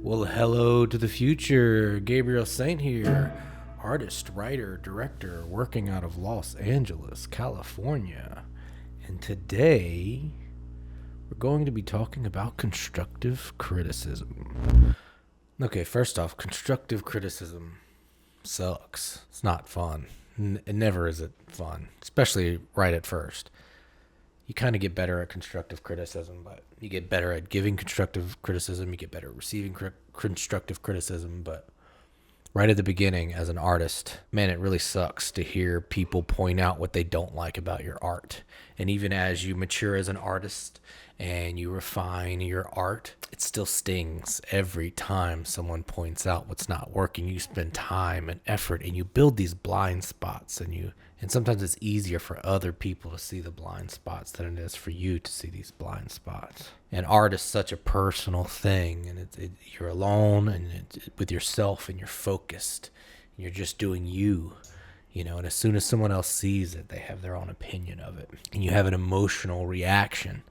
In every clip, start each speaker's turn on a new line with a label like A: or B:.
A: Well, hello to the future. Gabriel Saint here, artist, writer, director, working out of Los Angeles, California. And today, we're going to be talking about constructive criticism. Okay, first off, constructive criticism sucks. It's not fun. It never is it fun, especially right at first. You kind of get better at constructive criticism, but you get better at giving constructive criticism. You get better at receiving constructive criticism. But right at the beginning, as an artist, man, it really sucks to hear people point out what they don't like about your art. And even as you mature as an artist and you refine your art, it still stings every time someone points out what's not working. You spend time and effort and you build these blind spots, and sometimes it's easier for other people to see the blind spots than it is for you to see these blind spots. And art is such a personal thing, and you're alone and with yourself, and you're focused, and you're just doing you. And as soon as someone else sees it, they have their own opinion of it, and you have an emotional reaction.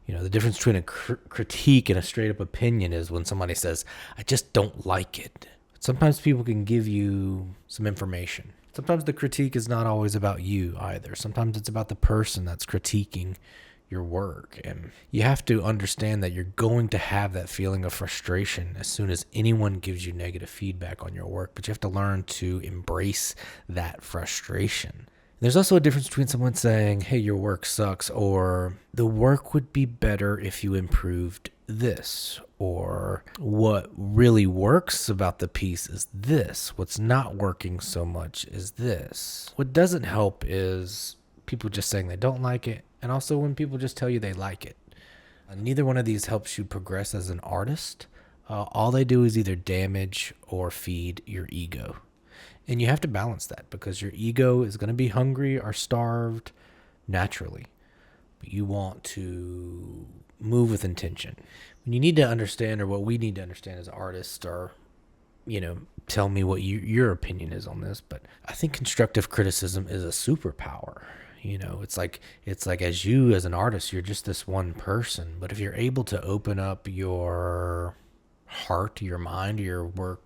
A: The difference between a critique and a straight up opinion is when somebody says, I just don't like it. Sometimes people can give you some information. Sometimes the critique is not always about you either. Sometimes it's about the person that's critiquing your work. And you have to understand that you're going to have that feeling of frustration as soon as anyone gives you negative feedback on your work. But you have to learn to embrace that frustration. There's also a difference between someone saying, hey, your work sucks, or the work would be better if you improved this, or what really works about the piece is this. What's not working so much is this. What doesn't help is people just saying they don't like it, and also when people just tell you they like it. Neither one of these helps you progress as an artist. All they do is either damage or feed your ego. And you have to balance that because your ego is going to be hungry or starved naturally. But you want to move with intention. When you need to understand, or what we need to understand as artists, or, tell me what your opinion is on this. But I think constructive criticism is a superpower. It's like as an artist, you're just this one person. But if you're able to open up your heart, your mind, your work,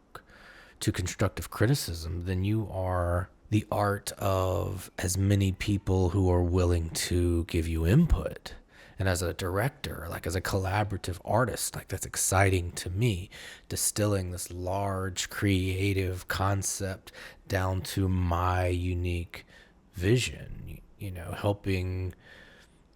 A: to constructive criticism, then you are the art of as many people who are willing to give you input. And as a director, as a collaborative artist, that's exciting to me, distilling this large creative concept down to my unique vision, helping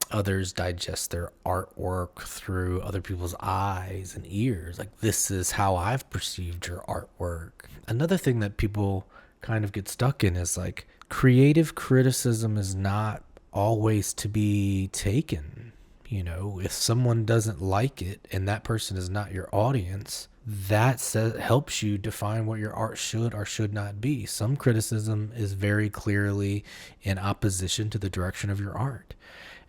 A: others digest their artwork through other people's eyes and ears. This is how I've perceived your artwork. Another thing that people kind of get stuck in is creative criticism is not always to be taken. If someone doesn't like it and that person is not your audience, that helps you define what your art should or should not be. Some criticism is very clearly in opposition to the direction of your art.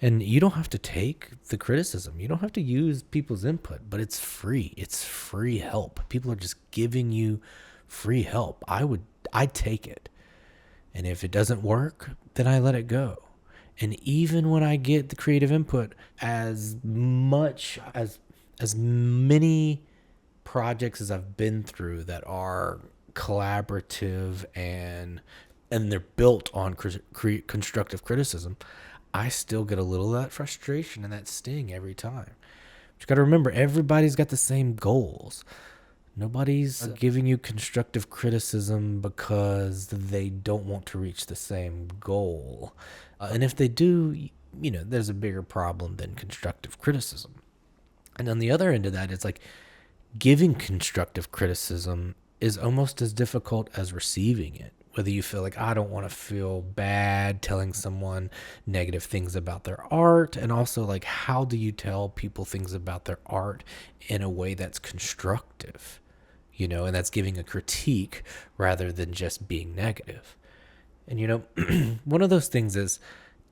A: And you don't have to take the criticism. You don't have to use people's input, but it's free. It's free help. People are just giving you free help. I'd take it. And if it doesn't work, then I let it go. And even when I get the creative input, as many projects as I've been through that are collaborative and they're built on constructive criticism, I still get a little of that frustration and that sting every time. But you got to remember, everybody's got the same goals. Nobody's giving you constructive criticism because they don't want to reach the same goal. And if they do, there's a bigger problem than constructive criticism. And on the other end of that, it's giving constructive criticism is almost as difficult as receiving it. Whether you feel I don't want to feel bad telling someone negative things about their art, and also how do you tell people things about their art in a way that's constructive, and that's giving a critique rather than just being negative. And one of those things is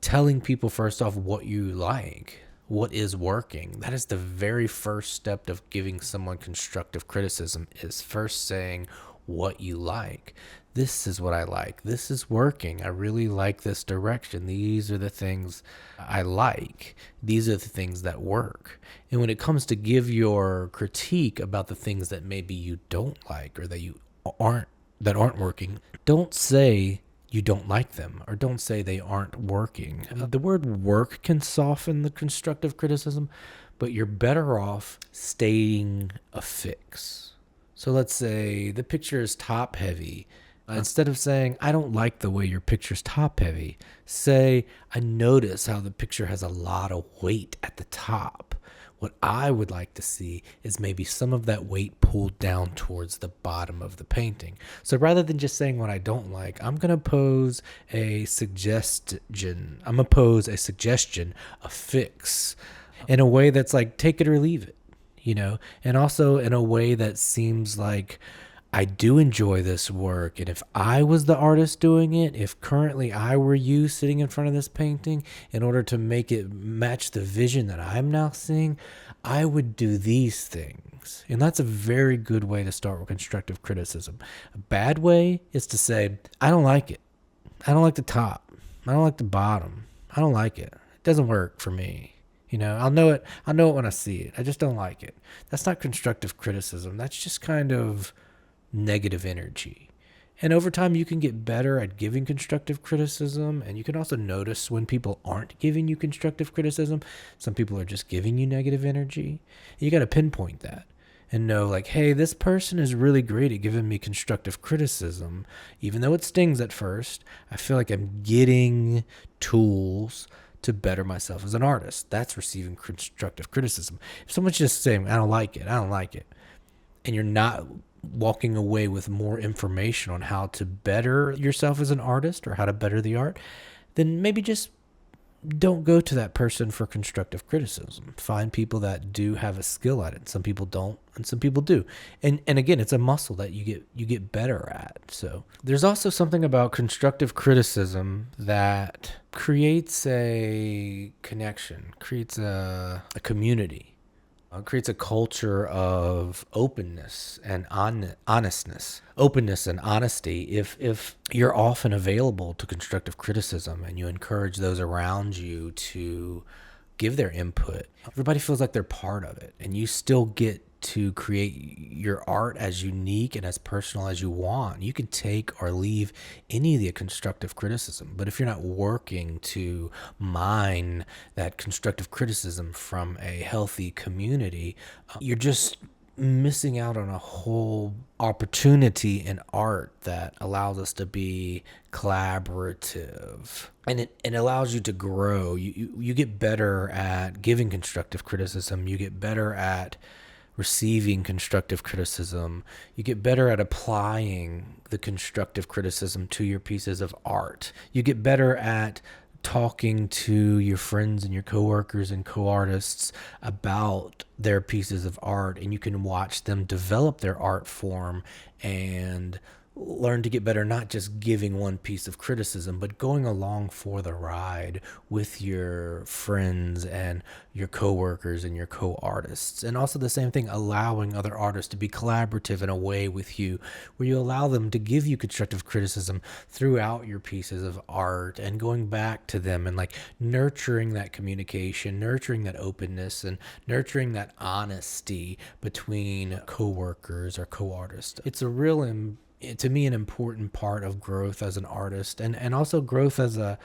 A: telling people first off what you like, what is working. That is the very first step of giving someone constructive criticism, is first saying what you like. This is what I like. This is working. I really like this direction. These are the things I like. These are the things that work. And when it comes to give your critique about the things that maybe you don't like or that aren't working, don't say you don't like them, or don't say they aren't working. The word work can soften the constructive criticism, but you're better off stating a fix. So let's say the picture is top heavy. Instead of saying, I don't like the way your picture's top heavy, say, I notice how the picture has a lot of weight at the top. What I would like to see is maybe some of that weight pulled down towards the bottom of the painting. So rather than just saying what I don't like, I'm going to pose a suggestion. A fix, in a way that's like, take it or leave it, and also in a way that seems like, I do enjoy this work, and if I was the artist doing it, if currently I were you sitting in front of this painting, in order to make it match the vision that I'm now seeing, I would do these things. And that's a very good way to start with constructive criticism. A bad way is to say, I don't like it. I don't like the top. I don't like the bottom. I don't like it. It doesn't work for me. I'll know it when I see it. I just don't like it. That's not constructive criticism. That's just kind of negative energy. And over time, you can get better at giving constructive criticism. And you can also notice when people aren't giving you constructive criticism. Some people are just giving you negative energy. You got to pinpoint that and know, like, hey, this person is really great at giving me constructive criticism. Even though it stings at first, I feel like I'm getting tools to better myself as an artist. That's receiving constructive criticism. If someone's just saying, I don't like it, and you're not walking away with more information on how to better yourself as an artist or how to better the art, then maybe just don't go to that person for constructive criticism. Find people that do have a skill at it. Some people don't, and some people do. And again, it's a muscle that you get better at. So there's also something about constructive criticism that creates a connection, creates a community. It creates a culture of openness and honestness. Openness and honesty. If you're often available to constructive criticism and you encourage those around you to give their input, everybody feels like they're part of it, and you still get to create your art as unique and as personal as you want. You can take or leave any of the constructive criticism, but if you're not working to mine that constructive criticism from a healthy community, you're just missing out on a whole opportunity in art that allows us to be collaborative, and it allows you to grow. You get better at giving constructive criticism. You get better at receiving constructive criticism. You get better at applying the constructive criticism to your pieces of art. You get better at talking to your friends and your coworkers and co-artists about their pieces of art, and you can watch them develop their art form and learn to get better, not just giving one piece of criticism, but going along for the ride with your friends and your coworkers and your co-artists. And also the same thing, allowing other artists to be collaborative in a way with you, where you allow them to give you constructive criticism throughout your pieces of art, and going back to them and like nurturing that communication, nurturing that openness, and nurturing that honesty between coworkers or co-artists. It's a real to me, an important part of growth as an artist, and also growth as a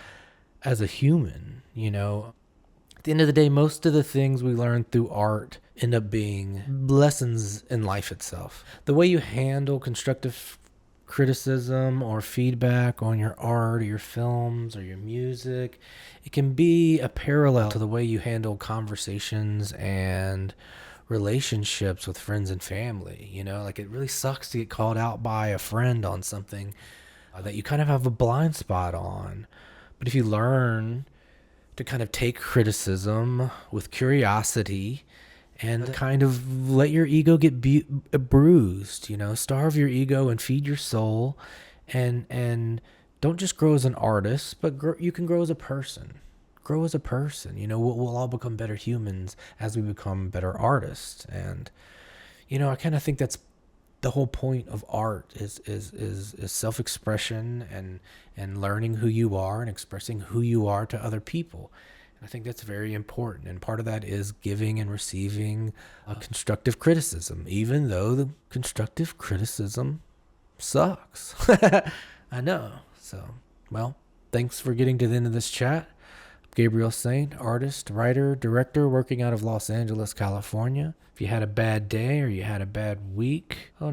A: human. At the end of the day, most of the things we learn through art end up being lessons in life itself. The way you handle constructive criticism or feedback on your art or your films or your music, it can be a parallel to the way you handle conversations and relationships with friends and family. Like, it really sucks to get called out by a friend on something that you kind of have a blind spot on. But if you learn to kind of take criticism with curiosity and kind of let your ego get bruised, starve your ego and feed your soul, and don't just grow as an artist, but you can grow as a person. Grow as a person. We'll all become better humans as we become better artists. And I kind of think that's the whole point of art is self-expression and learning who you are and expressing who you are to other people. And I think that's very important. And part of that is giving and receiving constructive criticism, even though the constructive criticism sucks. I know. So, well, thanks for getting to the end of this chat. Gabriel Saint, artist, writer, director, working out of Los Angeles, California. If you had a bad day or you had a bad week, if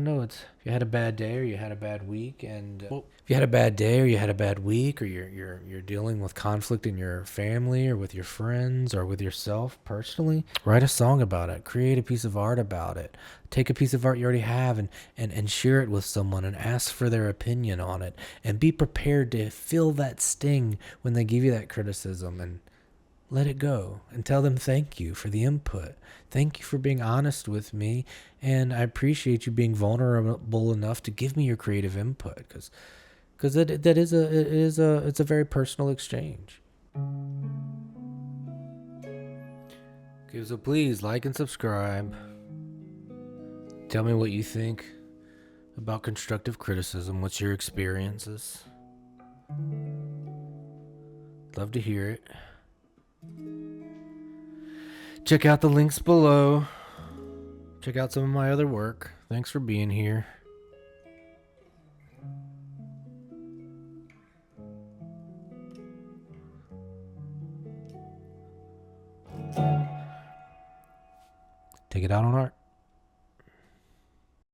A: you had a bad day or you had a bad week, and if you had a bad day or you had a bad week, or you're dealing with conflict in your family or with your friends or with yourself personally, write a song about it. Create a piece of art about it. Take a piece of art you already have and share it with someone and ask for their opinion on it. And be prepared to feel that sting when they give you that criticism, and let it go and tell them thank you for the input. Thank you for being honest with me, and I appreciate you being vulnerable enough to give me your creative input, because it's a very personal exchange. Okay, so please like and subscribe. Tell me what you think about constructive criticism. What's your experiences? Love to hear it. Check out the links below. Check out some of my other work. Thanks for being here. Take it out on art.